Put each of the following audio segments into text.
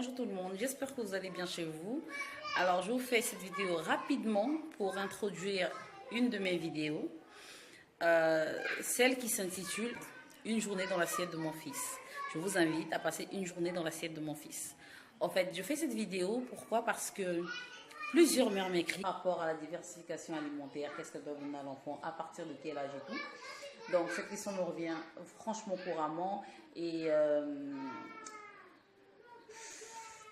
Bonjour tout le monde, j'espère que vous allez bien chez vous. Alors je vous fais cette vidéo rapidement pour introduire une de mes vidéos, celle qui s'intitule Une journée dans l'assiette de mon fils. Je vous invite à passer une journée dans l'assiette de mon fils. En fait, je fais cette vidéo, pourquoi? Parce que plusieurs mères m'écrivent par rapport à la diversification alimentaire, qu'est-ce qu'elle doit donner à l'enfant, à partir de quel âge et tout. Donc cette question me revient franchement couramment et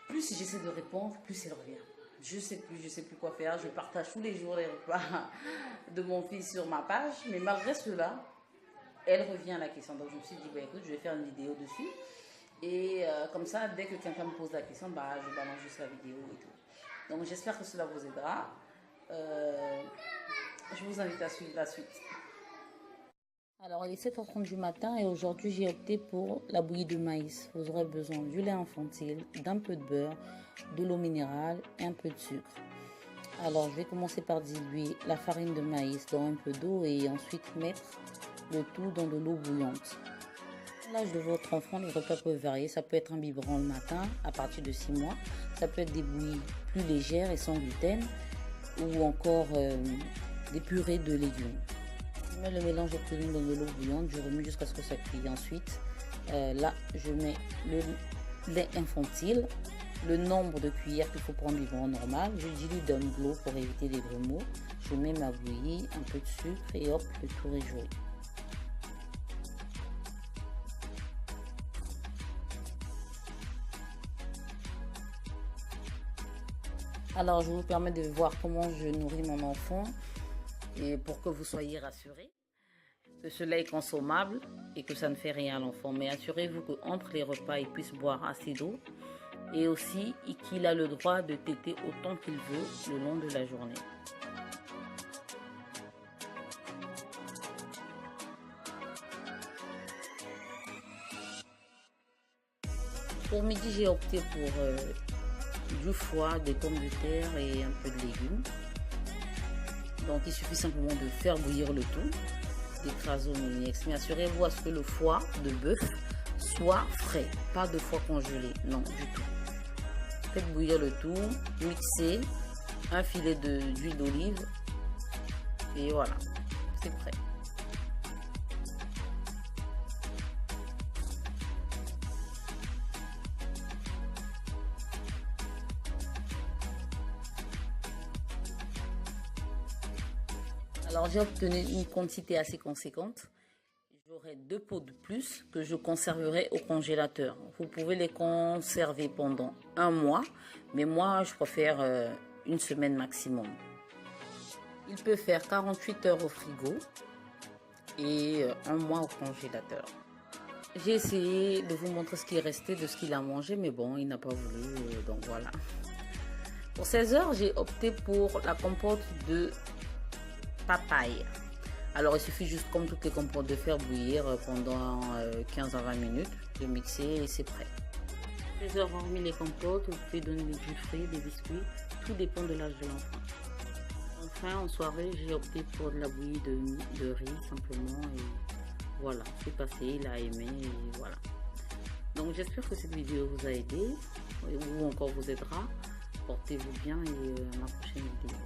plus j'essaie de répondre, plus elle revient. Je sais plus quoi faire. Je partage tous les jours les repas de mon fils sur ma page, mais malgré cela, elle revient à la question. Donc je me suis dit, bah, écoute, je vais faire une vidéo dessus. Et comme ça, dès que quelqu'un me pose la question, bah, je balance juste la vidéo et tout. Donc j'espère que cela vous aidera. Je vous invite à suivre la suite. Alors il est 7h30 du matin et aujourd'hui j'ai opté pour la bouillie de maïs. Vous aurez besoin du lait infantile, d'un peu de beurre, de l'eau minérale et un peu de sucre. Alors je vais commencer par diluer la farine de maïs dans un peu d'eau et ensuite mettre le tout dans de l'eau bouillante. À l'âge de votre enfant, les repas peuvent varier. Ça peut être un biberon le matin à partir de 6 mois. Ça peut être des bouillies plus légères et sans gluten ou encore des purées de légumes. Je mets le mélange obtenu dans de l'eau bouillante, je remue jusqu'à ce que ça cuise. Ensuite, là, je mets le lait infantile, le nombre de cuillères qu'il faut prendre du biberon normal. Je dilue d'un de l'eau pour éviter les grumeaux. Je mets ma bouillie, un peu de sucre et hop, le tour est joué. Alors, je vous permets de voir comment je nourris mon enfant et pour que vous soyez rassurés que cela est consommable et que ça ne fait rien à l'enfant. Mais assurez-vous qu'entre les repas, il puisse boire assez d'eau et aussi qu'il a le droit de téter autant qu'il veut le long de la journée. Pour midi, j'ai opté pour du foie, des pommes de terre et un peu de légumes. Donc il suffit simplement de faire bouillir le tout, d'écraser au mix, mais assurez-vous à ce que le foie de bœuf soit frais, pas de foie congelé, non du tout. Faites bouillir le tout, mixez, un filet d'huile d'olive et voilà, c'est prêt. Alors j'ai obtenu une quantité assez conséquente. J'aurai 2 pots de plus que je conserverai au congélateur. Vous pouvez les conserver pendant 1 mois, mais moi je préfère une semaine maximum. Il peut faire 48 heures au frigo et 1 mois au congélateur. J'ai essayé de vous montrer ce qui est resté de ce qu'il a mangé, mais bon, il n'a pas voulu, donc voilà. Pour 16 heures, j'ai opté pour la compote de papaye. Alors il suffit juste, comme toutes les compotes, de faire bouillir pendant 15 à 20 minutes, de mixer et c'est prêt. 16 heures hormis les compotes, vous pouvez donner du fruit, des biscuits, tout dépend de l'âge de l'enfant. Enfin en soirée, j'ai opté pour de la bouillie de riz simplement et voilà, c'est passé, il a aimé et voilà. Donc j'espère que cette vidéo vous a aidé ou encore vous aidera. Portez-vous bien et à ma prochaine vidéo.